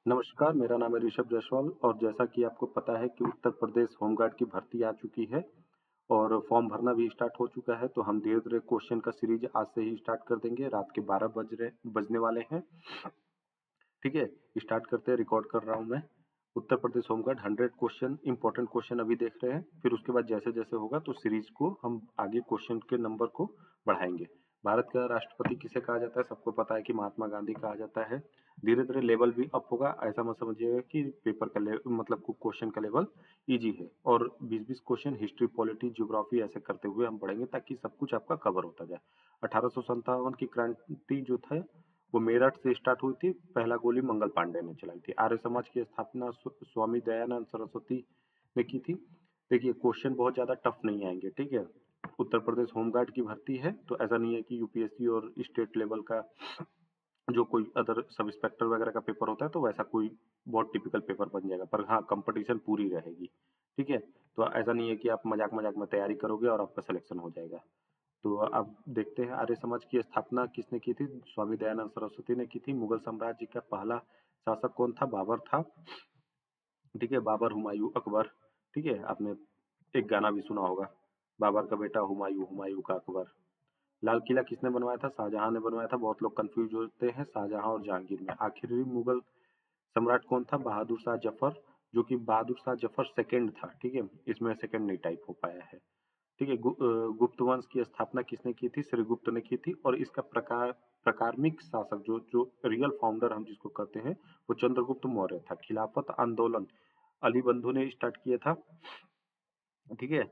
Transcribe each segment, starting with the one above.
नमस्कार, मेरा नाम है ऋषभ जायसवाल और जैसा कि आपको पता है कि उत्तर प्रदेश होमगार्ड की भर्ती आ चुकी है और फॉर्म भरना भी स्टार्ट हो चुका है, तो हम धीरे-धीरे क्वेश्चन का सीरीज आज से ही स्टार्ट कर देंगे। रात के 12 बजने वाले हैं, ठीक है? स्टार्ट करते हैं, रिकॉर्ड कर रहा हूँ मैं। Uttar Pradesh home guard 100 question important question अभी देख रहे हैं, फिर उसके बाद जैसे-जैसे होगा तो सीरीज को हम आगे क्वेश्चन के नंबर को बढ़ाएँगे। भारत का राष्ट्रपति किसे कहा जाता है? सबको पता है कि महात्मा गांधी कहा जाता है। धीरे-धीरे लेवल भी अप होगा, ऐसा मत समझिएगा कि पेपर का मतलब क्वेश्चन का लेवल ईजी है और 20-20 क्वेश्चन हिस्ट्री, पॉलिटी, ज्योग्राफी ऐसे करते हुए हम पढ़ेंगे ताकि सब कुछ आपका कवर होता जाए। 1857 की क्रांति जो था वो मेरठ से स्टार्ट हुई थी। पहला गोली मंगल पांडे ने चलाई थी। आर्य समाज की स्थापना स्वामी दयानंद सरस्वती ने की थी। देखिए क्वेश्चन बहुत ज्यादा टफ नहीं आएंगे, ठीक है? उत्तर प्रदेश होमगार्ड की भर्ती है तो ऐसा नहीं है कि यूपीएससी और स्टेट लेवल का जो कोई अदर सब इंस्पेक्टर वगैरह का पेपर होता है तो वैसा कोई बहुत टिपिकल पेपर बन जाएगा, पर हाँ कंपटीशन पूरी रहेगी, ठीक है? तो ऐसा नहीं है कि आप मजाक मजाक में तैयारी करोगे और आपका सिलेक्शन हो जाएगा। तो अब देखते हैं आर्य समाज की स्थापना किसने की थी? स्वामी दयानंद सरस्वती ने की थी। मुगल साम्राज्य का पहला शासक कौन था? बाबर था, ठीक है? बाबर, हुमायूं, अकबर, ठीक है? आपने एक गाना भी सुना होगा, बाबर का बेटा हुमायूं, हुमायूं का अकबर। लाल किला किसने बनवाया था? शाहजहां ने बनवाया था। बहुत लोग कंफ्यूज होते हैं शाहजहां और जहांगीर में। आखिरी मुगल सम्राट कौन था? बहादुर शाह जफर, जो कि बहादुर शाह जफर सेकंड था, ठीक है? इसमें सेकंड नहीं टाइप हो पाया है, ठीक है? गुप्त वंश की स्थापना किसने की थी? श्रीगुप्त ने की थी और इसका प्रकार्मिक शासक जो जो रियल फाउंडर हम जिसको कहते हैं वो चंद्रगुप्त मौर्य था। खिलाफत आंदोलन अली बंधु ने स्टार्ट किया था, ठीक है?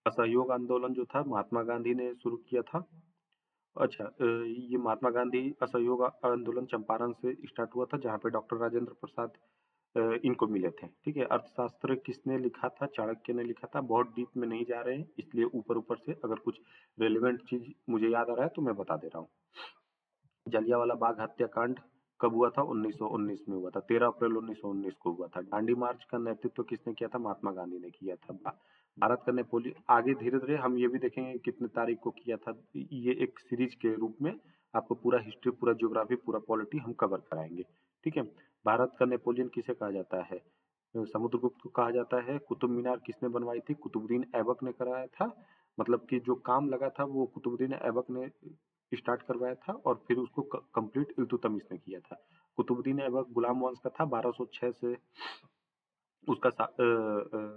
असहयोग आंदोलन जो था महात्मा गांधी ने शुरू किया था। अच्छा, ये महात्मा गांधी असहयोग आंदोलन चंपारण से स्टार्ट हुआ था जहाँ पे डॉक्टर राजेंद्र प्रसाद इनको मिले थे, ठीक है? अर्थशास्त्र किसने लिखा था? चाणक्य ने लिखा था। बहुत डीप में नहीं जा रहे हैं इसलिए ऊपर ऊपर से अगर कुछ रेलिवेंट चीज मुझे याद आ रहा है तो मैं बता दे रहा हूँ। जलियांवाला बाग हत्याकांड कब हुआ था? 1919 में हुआ था। 13 अप्रैल 1919 को हुआ था। दांडी मार्च का नेतृत्व किसने किया था? महात्मा गांधी ने किया था। भारत का नेपोलियन, आगे धीरे धीरे हम ये भी देखेंगे कितने तारीख को किया था। ये एक सीरीज के रूप में आपको पूरा हिस्ट्री, पूरा ज्योग्राफी, पूरा पॉलिटी हम कवर कराएंगे, ठीक है? भारत का नेपोलियन किसे कहा जाता है? समुद्रगुप्त को कहा जाता है। कुतुब मीनार किसने बनवाई थी? कुतुबुद्दीन ऐबक ने कराया था। मतलब कि जो काम लगा था वो कुतुबुद्दीन ऐबक ने स्टार्ट करवाया था और फिर उसको कंप्लीट इल्तुतमिश ने किया था। कुतुबुद्दीन ऐबक गुलाम वंश का था। 1206 से उसका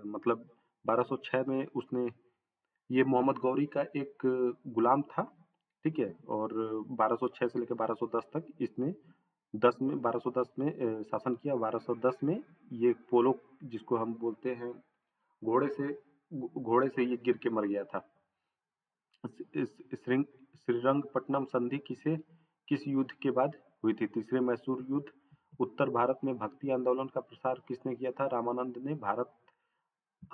मतलब 1206 में उसने, ये मोहम्मद गौरी का एक गुलाम था, ठीक है? और 1206 से लेकर 1210 तक इसने 10 में 1210 में शासन किया। 1210 में ये पोलो जिसको हम बोलते हैं घोड़े से, घोड़े से ये गिर के मर गया था। श्रीरंगपट्टनम संधि किस युद्ध के बाद हुई थी? तीसरे मैसूर युद्ध। उत्तर भारत में भक्ति आंदोलन का प्रसार किसने किया था? रामानंद ने। भारत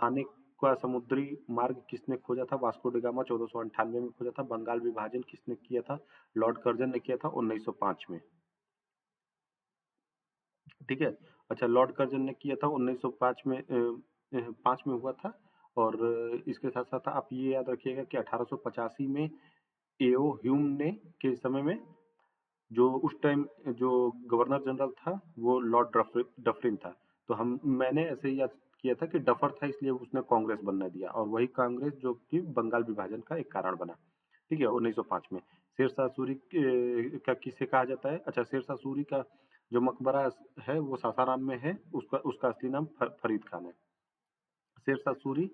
आने का समुद्री मार्ग किसने खोजा था? वास्को डी गामा 1498 में खोजा था। बंगाल विभाजन किसने किया था? लॉर्ड कर्जन ने किया था 1905 में, ठीक है? अच्छा, लॉर्ड कर्जन ने किया था 1905 में, 5 में हुआ था। और इसके साथ साथ आप ये याद रखिएगा कि 1885 में एओ ह्यूम ने के समय में जो उस टाइम जो गवर्नर जनरल था वो लॉर्ड डफरिन था। तो हम मैंने ऐसे ही याद किया था कि डफर था इसलिए उसने कांग्रेस बनने दिया और वही कांग्रेस जो कि बंगाल विभाजन का एक कारण बना, ठीक है? 1905 में। शेरशाह सूरी का किसे कहा जाता है? अच्छा, शेरशाह सूरी का जो मकबरा है वो सासाराम में है। उसका उसका असली नाम फरीद खान है। शेरशाह सूरी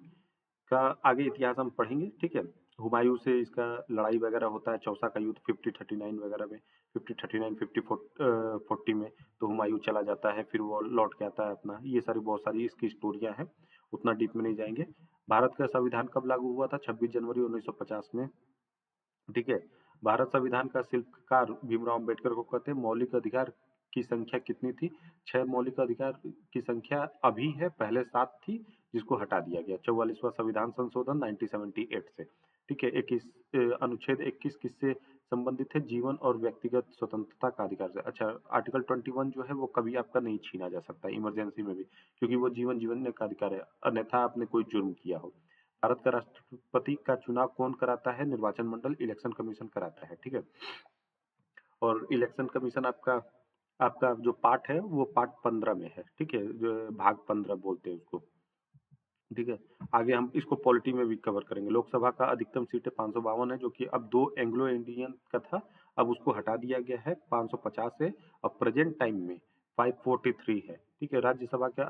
का आगे इतिहास हम पढ़ेंगे, ठीक है? हुमायूं से इसका लड़ाई वगैरह होता है। चौसा का युद्ध 5039 वगैरह में, 5039 5040 में तो हुमायूं चला जाता है, फिर वो लौट के आता है अपना। ये सारी बहुत सारी इसकी स्टोरियां हैं, उतना डीप में नहीं जाएंगे। भारत का संविधान कब लागू हुआ था? 26 जनवरी 1950 में, ठीक है? भारत संविधान का शिल्पकार भीमराव अम्बेडकर को कहते हैं। मौलिक अधिकार की संख्या कितनी थी? 6 मौलिक अधिकार की संख्या अभी है, पहले 7 थी जिसको हटा दिया गया 44वां संविधान संशोधन 1978 से, ठीक है? 21 अनुच्छेद 21 किससे संबंधित है? जीवन और व्यक्तिगत स्वतंत्रता का अधिकार से। अच्छा, आर्टिकल 21 जो है वो कभी आपका नहीं छीना जा सकता इमरजेंसी में भी, क्योंकि वो जीवन जीवन का अधिकार है, अन्यथा आपने कोई जुर्म किया हो। भारत का राष्ट्रपति का चुनाव कौन कराता है? निर्वाचन मंडल, इलेक्शन कमीशन कराता है, ठीक है? और इलेक्शन कमीशन आपका आपका जो पार्ट है वो पार्ट 15 में है, ठीक है, जो भाग 15 बोलते हैं उसको, ठीक है। आगे हम इसको पॉलिटी में भी कवर करेंगे। लोकसभा का अधिकतम सीटें 552 है, जो कि अब 2 एंग्लो इंडियन का था, अब उसको हटा दिया गया है, 550 है। अब प्रेजेंट टाइम में 543 है, ठीक है। राज्यसभा का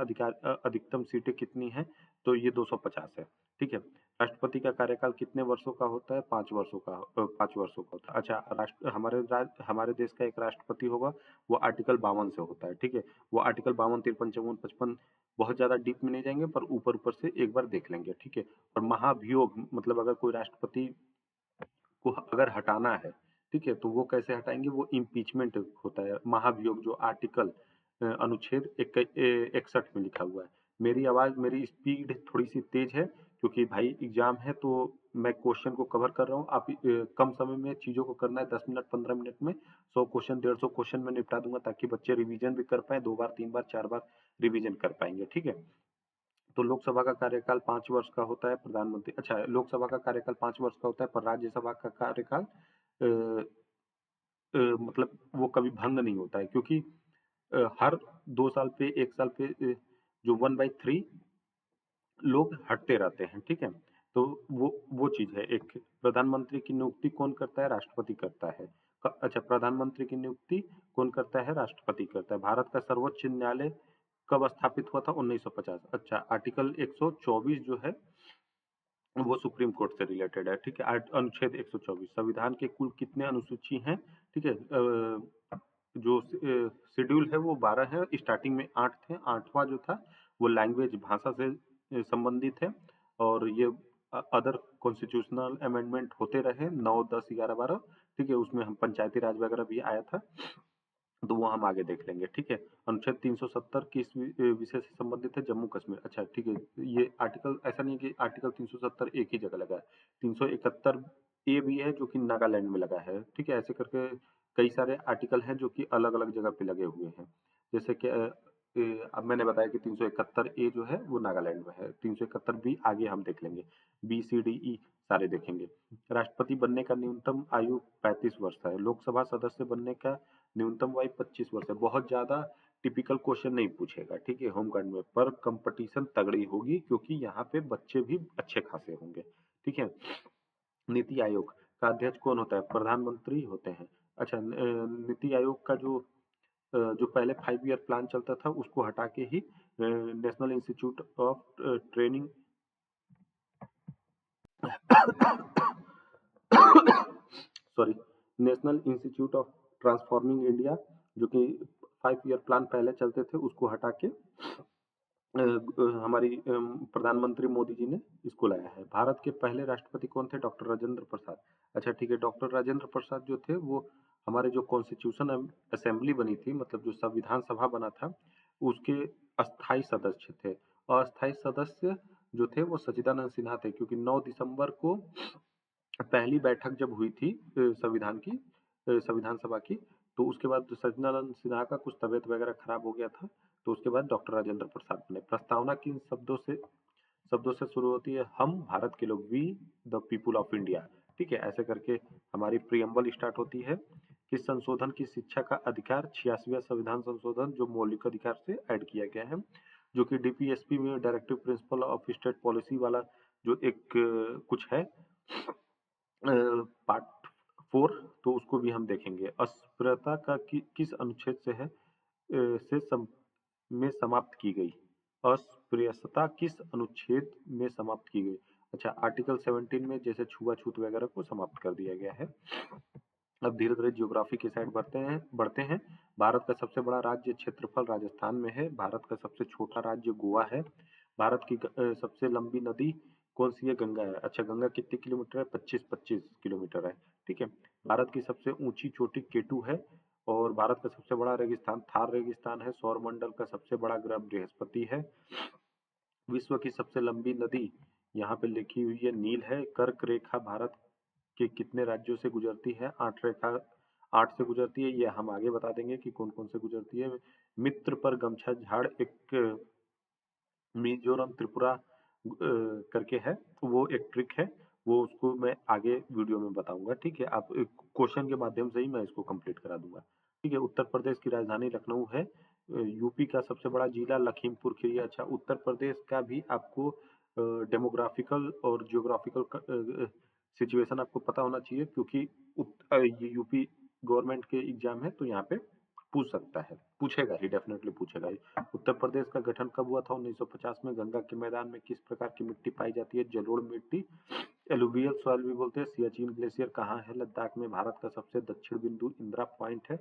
अधिकतम सीटें कितनी हैं? तो ये 250 है, ठीक है। राष्ट्रपति का कार्यकाल कितने वर्षों का होता है? 5 वर्षों का, 5 वर्षों का होता है। अच्छा, हमारे देश का एक राष्ट्रपति होगा, वो आर्टिकल 52 से होता है, ठीक है। वो आर्टिकल 52, 53, 54, 55 बहुत ज़्यादा डीप में नहीं जाएंगे, पर ऊपर-ऊपर से एक बार देख लेंगे, ठीक है। और महाभियोग मतलब अगर कोई राष्ट्रपति को अगर हटाना है, ठीक है, तो वो कैसे हटाएंगे? वो इम्पीचमेंट होता है। महाभियोग जो आर्टिकल अनुच्छेद 61 में लिखा हुआ है। मेरी आवाज़, मेरी स्पीड थोड़ी सी तेज है, क्योंकि भाई एग्जाम है, तो मैं क्वेश्चन को कवर कर रहा हूँ। आप कम समय में चीज़ों को करना है, 10 मिनट 15 मिनट में 100 क्वेश्चन 150 क्वेश्चन में निपटा दूंगा, ताकि बच्चे रिवीजन भी कर पाए, 2 बार 3 बार 4 बार रिवीजन कर पाएंगे, ठीक है। तो लोकसभा का कार्यकाल 5 वर्ष का होता है, प्रधानमंत्री, अच्छा, लोकसभा का कार्यकाल 5 वर्ष का होता है, पर राज्यसभा का कार्यकाल मतलब वो कभी भंग नहीं होता है, क्योंकि हर 2 साल पे 1 साल पे जो 1/3 लोग हटते रहते हैं, ठीक है। तो वो चीज है। एक, प्रधानमंत्री की नियुक्ति कौन करता है? राष्ट्रपति करता है। अच्छा, प्रधानमंत्री की नियुक्ति कौन करता है? राष्ट्रपति करता है। भारत का सर्वोच्च न्यायालय कब स्थापित हुआ था? 1950। अच्छा, आर्टिकल 124 जो है वो सुप्रीम कोर्ट से रिलेटेड है, ठीक है। अनुच्छेद 124। संविधान के कुल कितने अनुसूची हैं? ठीक है, जो शेड्यूल है वो 12 है, स्टार्टिंग में 8 थे, 8वां जो था वो लैंग्वेज, भाषा से संबंधित है। और ये अदर कॉन्स्टिट्यूशनल अमेंडमेंट होते रहे, 9, 10, 11, 12, ठीक है। उसमें हम पंचायती राज वगैरह भी आया था, तो वो हम आगे देख लेंगे, ठीक है। अनुच्छेद 370 किस विषय से संबंधित है? जम्मू कश्मीर। अच्छा, ठीक है। ये आर्टिकल, ऐसा नहीं है कि आर्टिकल 370 एक ही जगह लगा है, 371 ए भी है जो कि नागालैंड में लगा है, ठीक है। ऐसे करके कई सारे आर्टिकल हैं जो कि अलग अलग जगह पे लगे हुए हैं। जैसे कि अब मैंने बताया कि 371 ए जो है वो नागालैंड में है, 371 बी आगे हम देख लेंगे, बी सी डी ई सारे देखेंगे। राष्ट्रपति बनने का न्यूनतम आयु 35 वर्ष है। लोकसभा सदस्य बनने का न्यूनतम वय 25 वर्ष है। बहुत ज्यादा टिपिकल क्वेश्चन नहीं पूछेगा, ठीक है, होमगार्ड में, पर कंपटीशन तगड़ी होगी, क्योंकि यहाँ पे बच्चे भी अच्छे खासे होंगे, ठीक है। नीति आयोग का अध्यक्ष कौन होता है? प्रधानमंत्री होते हैं। अच्छा, नीति आयोग का जो पहले 5 ईयर प्लान चलता था, उसको हटा के ही National Institute of Training sorry, National Institute of Transforming India, जो कि 5 ईयर प्लान पहले चलते थे, उसको हटा के हमारी प्रधानमंत्री मोदी जी ने इसको लाया है। भारत के पहले राष्ट्रपति कौन थे? डॉक्टर राजेंद्र प्रसाद। अच्छा, ठीक है। डॉक्टर राजेंद्र प्रसाद जो थे वो हमारे जो कॉन्स्टिट्यूशन असेंबली बनी थी, मतलब जो संविधान सभा बना था, उसके अस्थाई सदस्य थे। अस्थाई सदस्य जो थे वो सच्चिदानंद सिन्हा थे, क्योंकि 9 दिसंबर को पहली बैठक जब हुई थी संविधान सभा की, तो उसके बाद सच्चिदानंद सिन्हा का कुछ तबीयत वगैरह खराब हो गया था, तो उसके बाद डॉक्टर राजेंद्र प्रसाद बने। प्रस्तावना किन शब्दों से शुरू होती है? हम भारत के लोग, we the people of India, ठीक है। ऐसे करके हमारी प्रियम्बल स्टार्ट होती है। किस संशोधन की शिक्षा का अधिकार? 86वां संविधान संशोधन, जो मौलिक अधिकार से ऐड किया गया है, जो कि डीपीएसपी में directive principle of state policy वाला जो एक कुछ है, पार्ट 4, तो उसको भी हम देखेंगे। अस्पृश्यता का किस अनुच्छेद से है में समाप्त की गई? अस्पृश्यता किस अनुच्छेद में समाप्त की गई? अच्छा, आर्टिकल 17 में, जैसे छुआछूत वगैरह को समाप्त कर दिया गया है। अब धीरे धीरे ज्योग्राफी की साइड बढ़ते हैं। भारत का सबसे बड़ा राज्य क्षेत्रफल राजस्थान में है। भारत का सबसे छोटा राज्य गोवा है। भारत की सबसे लंबी नदी कौन सी है? गंगा है। अच्छा, गंगा कितने किलोमीटर है? 25 किलोमीटर है, ठीक है। भारत की सबसे ऊंची चोटी केटू है। और भारत का सबसे बड़ा रेगिस्तान थार रेगिस्तान है। सौर मंडल का सबसे बड़ा ग्रह बृहस्पति है। विश्व की सबसे लंबी नदी यहाँ पे लिखी हुई है, नील है। कर्क रेखा भारत के कितने राज्यों से गुजरती है? 8 से गुजरती है। ये हम आगे बता देंगे कि कौन कौन से गुजरती है। मित्र पर गमछा झाड़ एक मिजोरम त्रिपुरा करके है, वो एक ट्रिक है, वो उसको मैं आगे वीडियो में बताऊंगा, ठीक है। आप क्वेश्चन के माध्यम से ही मैं इसको कंप्लीट करा दूंगा। ठीक है, उत्तर प्रदेश की राजधानी लखनऊ है। यूपी का सबसे बड़ा जिला लखीमपुर खीरी। अच्छा, उत्तर प्रदेश का भी आपको डेमोग्राफिकल और जियोग्राफिकल सिचुएशन आपको पता होना चाहिए, क्योंकि ये यूपी गवर्नमेंट के एग्जाम है तो यहाँ पे पूछ सकता है, पूछेगा ही, डेफिनेटली पूछेगा ही। उत्तर प्रदेश का गठन कब हुआ था? 1950 में। गंगा के मैदान में किस प्रकार की मिट्टी पाई जाती है? जलोढ़ मिट्टी, एलुवियल सॉइल भी बोलते हैं। सियाचिन ग्लेशियर कहाँ है? लद्दाख में। भारत का सबसे दक्षिण बिंदु इंदिरा पॉइंट है।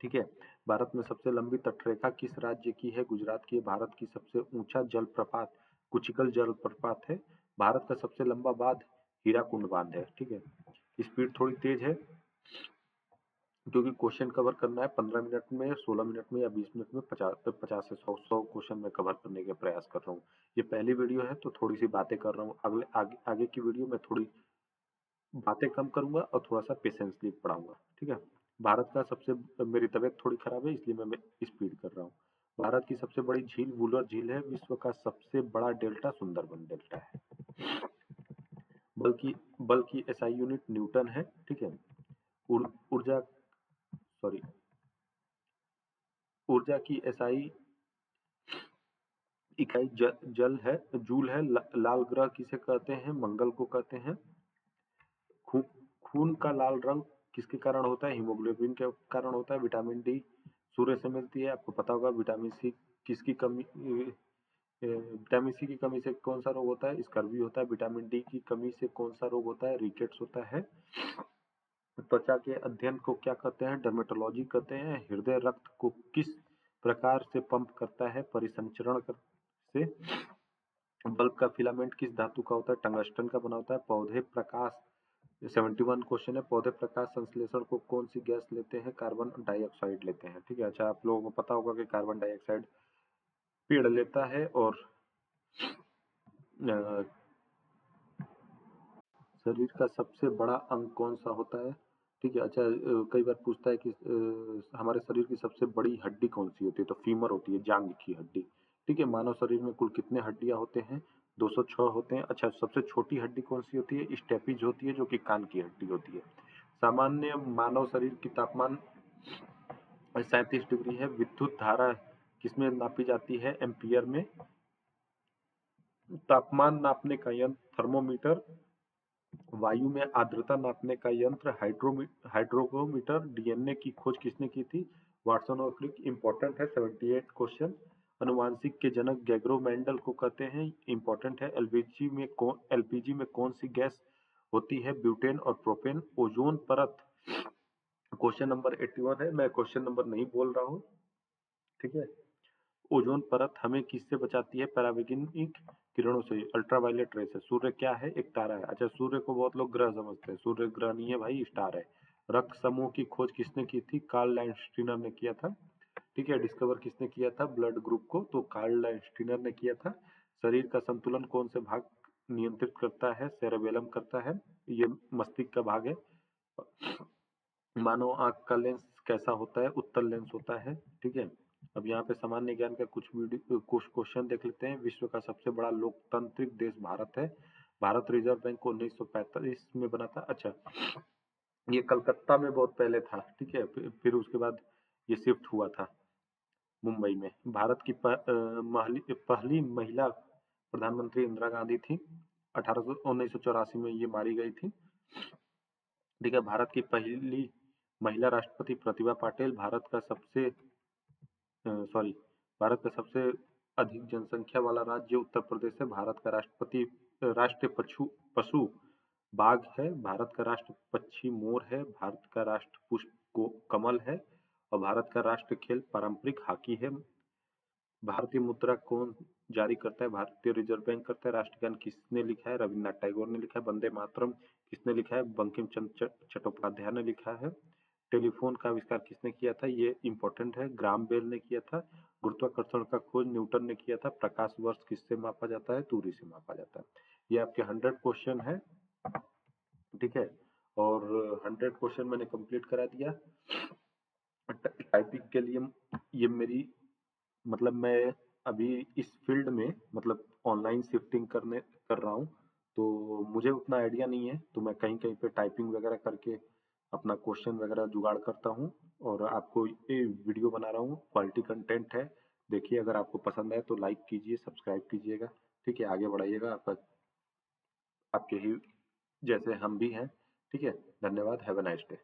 ठीक है। भारत में सबसे लंबी तटरेखा किस राज्य की है? गुजरात की है। भारत की सबसे ऊंचा जलप्रपात कुचिकल जलप्रपात है। भारत का सबसे लंबा बांध हीराकुंड बांध है। ठीक है। स्पीड थोड़ी तेज है क्योंकि क्वेश्चन कवर करना है 15 मिनट में, 16 मिनट में या 20 मिनट में 50 से 100 क्वेश्चन में कवर करने का प्रयास कर रहा हूँ। ये पहली वीडियो है तो थोड़ी सी बातें कर रहा हूँ। आगे की वीडियो में थोड़ी बातें कम करूंगा और थोड़ा सा पेशेंसली पढ़ाऊंगा। ठीक है। भारत का सबसे मेरी तबीयत थोड़ी खराब है इसलिए मैं स्पीड कर रहा हूँ। भारत की सबसे बड़ी झील वुलर झील है। विश्व का सबसे बड़ा डेल्टा सुंदरबन डेल्टा है। बल्कि बल्कि एसआई यूनिट न्यूटन है। ठीक है। ऊर्जा सॉरी ऊर्जा की एसआई इकाई जल है, जूल है। लाल ग्रह किसे कहते हैं? मंगल को कहते हैं। खून खून का लाल रंग किसके कारण होता है? हीमोग्लोबिन के कारण होता है। विटामिन डी सूर्य से मिलती है, आपको पता होगा। विटामिन सी किसकी कमी विटामिन सी की कमी से कौन सा रोग होता है? स्कर्वी होता है। विटामिन डी की कमी से कौन सा रोग होता है? रिकेट्स होता है। त्वचा के अध्ययन को क्या कहते हैं? डर्मेटोलॉजी कहते हैं। हृदय रक्त को किस प्रकार से पंप करता है? परिसंचरण से। बल्ब का फिलामेंट किस धातु का होता है? टंगस्टन का बना होता है। पौधे प्रकाश 71 क्वेश्चन है। पौधे प्रकाश संश्लेषण को कौन सी गैस लेते हैं? कार्बन डाइऑक्साइड लेते हैं। ठीक है। अच्छा, आप लोगों को पता होगा कि कार्बन डाइऑक्साइड पेड़ लेता है। और शरीर का सबसे बड़ा अंग कौन सा होता है? ठीक है। अच्छा, कई बार पूछता है कि हमारे शरीर की सबसे बड़ी हड्डी कौन सी होती है? तो फीमर होती है, जांग की हड्डी। ठीक है। मानव शरीर में कुल कितने हड्डियां होते हैं? 206 होते हैं। अच्छा, सबसे छोटी हड्डी कौन सी होती है? स्टेपिज होती है, जो कि कान की हड्डी होती है। सामान्य मानव शरीर की तापमान 37 डिग्री है। विद्युत धारा किसमें नापी जाती है? एम्पियर में। तापमान नापने का यंत्र थर्मोमीटर। वायु में आर्द्रता नापने का यंत्र हाइड्रोगोमीटर। डीएनए की खोज किसने की थी? वाटसन और क्रिक। इंपॉर्टेंट है 78 क्वेश्चन। अनुवांशिक के जनक गैग्रो मेंडल को कहते हैं। इंपॉर्टेंट है। एलपीजी में कौन सी गैस होती है? ब्यूटेन और प्रोपेन। ओजोन परत क्वेश्चन नंबर 81 है। मैं क्वेश्चन नंबर नहीं बोल रहा हूँ। ठीक है। ओजोन परत हमें किससे बचाती है? पराबैंगनी किरणों से, अल्ट्रावायलेट रे से। सूर्य क्या है? एक तारा है। अच्छा, सूर्य को बहुत लोग ग्रह समझते हैं। सूर्य ग्रह नहीं है भाई, स्टार है। रक्त समूह की खोज किसने की थी? कार्ल लैंडस्टीनर ने किया था। ठीक है। डिस्कवर किसने किया था ब्लड ग्रुप को? तो कार्ल लैंडस्टीनर ने किया था। शरीर का संतुलन कौन से भाग नियंत्रित करता है? सेरेबेलम करता है। ये मस्तिष्क का भाग है। मानव आंख का लेंस कैसा होता है? उत्तल लेंस होता है। ठीक है। अब यहाँ पे सामान्य ज्ञान का कुछ क्वेश्चन देख लेते हैं। विश्व का सबसे बड़ा लोकतांत्रिक देश भारत है। भारत रिजर्व बैंक को 1945 में बना था। अच्छा, ये कलकत्ता में बहुत पहले था। ठीक है। फिर उसके बाद ये शिफ्ट हुआ था मुंबई में। भारत की पहली महिला प्रधानमंत्री इंदिरा गांधी थी। 1984 में ये मारी गई थी। ठीक है। भारत की पहली महिला राष्ट्रपति प्रतिभा पाटिल। भारत का सबसे अधिक जनसंख्या वाला राज्य उत्तर प्रदेश है। भारत का राष्ट्रीय पशु बाघ है। भारत का राष्ट्र पक्षी मोर है। भारत का राष्ट्र पुष्प को कमल है। और भारत का राष्ट्र खेल पारंपरिक हॉकी है। भारतीय मुद्रा कौन जारी करता है? भारतीय रिजर्व बैंक करता है। राष्ट्रगान किसने लिखा है? रविन्द्रनाथ टैगोर ने लिखा है। वंदे मातरम किसने लिखा है? बंकिम चंद्र चट्टोपाध्याय ने लिखा है। टेलीफोन का आविष्कार किसने किया था? ये इंपॉर्टेंट है, ग्राम बेल ने किया था। गुरुत्वाकर्षण का खोज न्यूटन ने किया था। प्रकाश वर्ष किससे मापा जाता है? दूरी से मापा जाता है। ये आपके 100 क्वेश्चन है। ठीक है। और 100 क्वेश्चन मैंने कंप्लीट करा दिया। टाइपिंग के लिए ये मेरी मतलब मैं अभी इस फील्ड में मतलब ऑनलाइन शिफ्टिंग कर रहा हूँ, तो मुझे उतना आइडिया नहीं है। तो मैं कहीं कहीं पे टाइपिंग वगैरह करके अपना क्वेश्चन वगैरह जुगाड़ करता हूँ और आपको ये वीडियो बना रहा हूँ। क्वालिटी कंटेंट है, देखिए अगर आपको पसंद आए तो लाइक कीजिए, सब्सक्राइब कीजिएगा, ठीक है, आगे बढ़ाइएगा। आपके ही जैसे हम भी हैं, ठीक है। धन्यवाद, हैव अ नाइस डे।